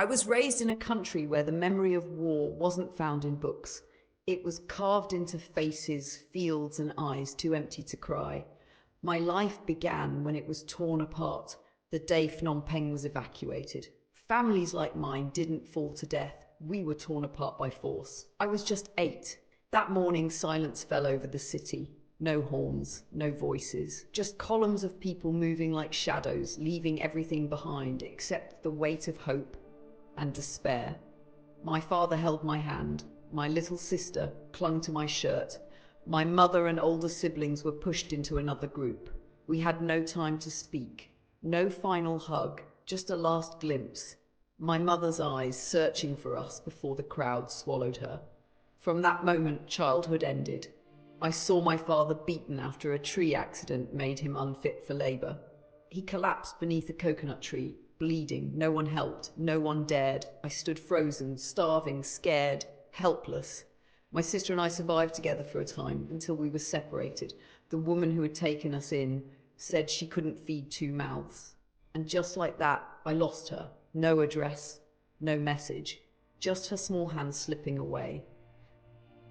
I was raised in a country where the memory of war wasn't found in books. It was carved into faces, fields, and eyes too empty to cry. My life began when it was torn apart, the day Phnom Penh was evacuated. Families like mine didn't fall to death. We were torn apart by force. I was just 8. That morning, silence fell over the city. No horns, no voices, just columns of people moving like shadows, leaving everything behind except the weight of hope and despair. My father held my hand. My little sister clung to my shirt. My mother and older siblings were pushed into another group. We had no time to speak. No final hug, just a last glimpse. My mother's eyes searching for us before the crowd swallowed her. From that moment, childhood ended. I saw my father beaten after a tree accident made him unfit for labor. He collapsed beneath a coconut tree, bleeding. No one helped, no one dared. I stood frozen, starving, scared, helpless. My sister and I survived together for a time until we were separated. The woman who had taken us in said she couldn't feed 2 mouths. And just like that, I lost her. No address, no message, just her small hand slipping away.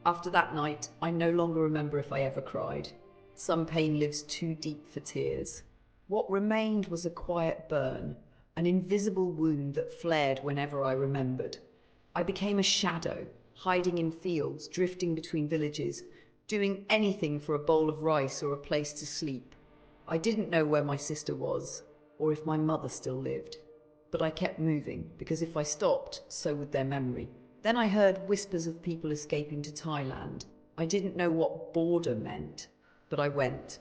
After that night, I no longer remember if I ever cried. Some pain lives too deep for tears. What remained was a quiet burn, an invisible wound that flared whenever I remembered. I became a shadow, hiding in fields, drifting between villages, doing anything for a bowl of rice or a place to sleep. I didn't know where my sister was, or if my mother still lived. But I kept moving, because if I stopped, so would their memory. Then I heard whispers of people escaping to Thailand. I didn't know what border meant, but I went.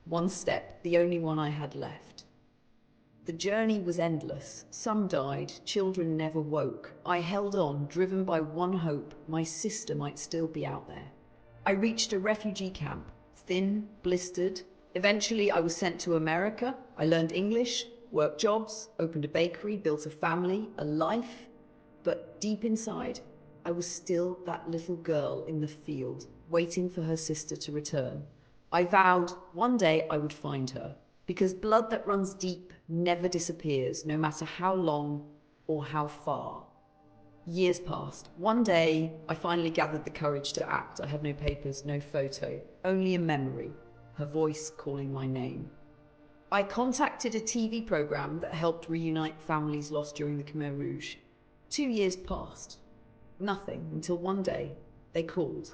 One step, the only one I had left. The journey was endless. Some died, children never woke. I held on, driven by one hope: my sister might still be out there. I reached a refugee camp, thin, blistered. Eventually I was sent to America. I learned English, worked jobs, opened a bakery, built a family, a life. But deep inside, I was still that little girl in the field, waiting for her sister to return. I vowed one day I would find her, because blood that runs deep never disappears, no matter how long or how far. Years passed. One day, I finally gathered the courage to act. I had no papers, no photo, only a memory, her voice calling my name. I contacted a TV program that helped reunite families lost during the Khmer Rouge. 2 years passed. Nothing, until one day, they called.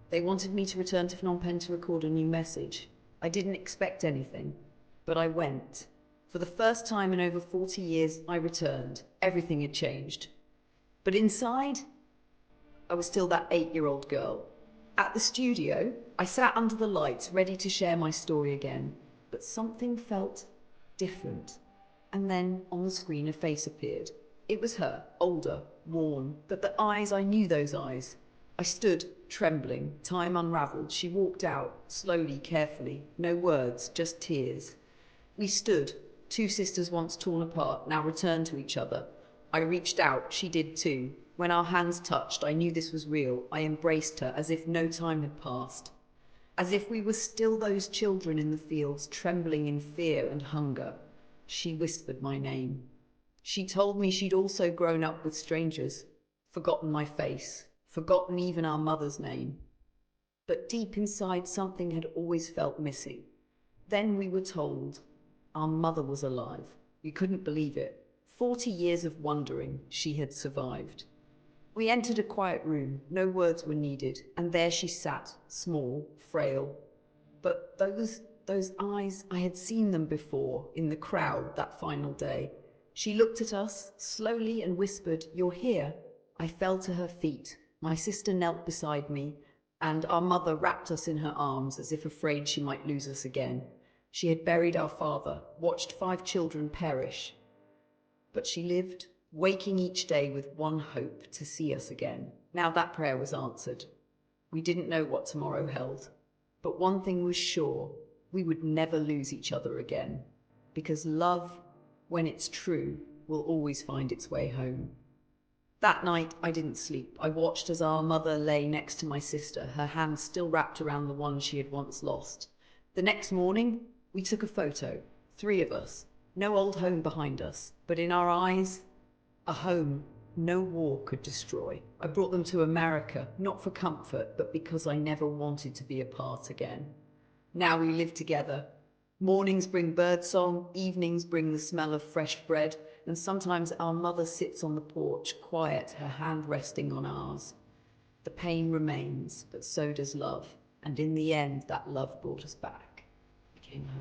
They wanted me to return to Phnom Penh to record a new message. I didn't expect anything, but I went. For the first time in over 40 years, I returned. Everything had changed. But inside, I was still that 8-year-old girl. At the studio, I sat under the lights, ready to share my story again. But something felt different. And then, on the screen, a face appeared. It was her, older, worn, but the eyes, I knew those eyes. I stood, trembling. Time unraveled. She walked out, slowly, carefully. No words, just tears. We stood, 2 sisters once torn apart, now returned to each other. I reached out, she did too. When our hands touched, I knew this was real. I embraced her as if no time had passed. As if we were still those children in the fields, trembling in fear and hunger. She whispered my name. She told me she'd also grown up with strangers, forgotten my face, forgotten even our mother's name. But deep inside, something had always felt missing. Then we were told our mother was alive. We couldn't believe it. 40 years of wondering, she had survived. We entered a quiet room. No words were needed, and there she sat, small, frail. But those eyes, I had seen them before, in the crowd that final day. She looked at us, slowly, and whispered, "You're here." I fell to her feet. My sister knelt beside me, and our mother wrapped us in her arms as if afraid she might lose us again. She had buried our father, watched 5 children perish. But she lived, waking each day with one hope: to see us again. Now that prayer was answered. We didn't know what tomorrow held. But one thing was sure: we would never lose each other again. Because love, when it's true, will always find its way home. That night, I didn't sleep. I watched as our mother lay next to my sister, her hands still wrapped around the one she had once lost. The next morning, we took a photo, 3 of us. No old home behind us, but in our eyes, A home no war could destroy. I brought them to America, not for comfort, but because I never wanted to be apart again. Now we live together. Mornings bring birdsong, evenings bring the smell of fresh bread, and sometimes our mother sits on the porch, quiet, her hand resting on ours. The pain remains, but so does love, and in the end, that love brought us back. We came home.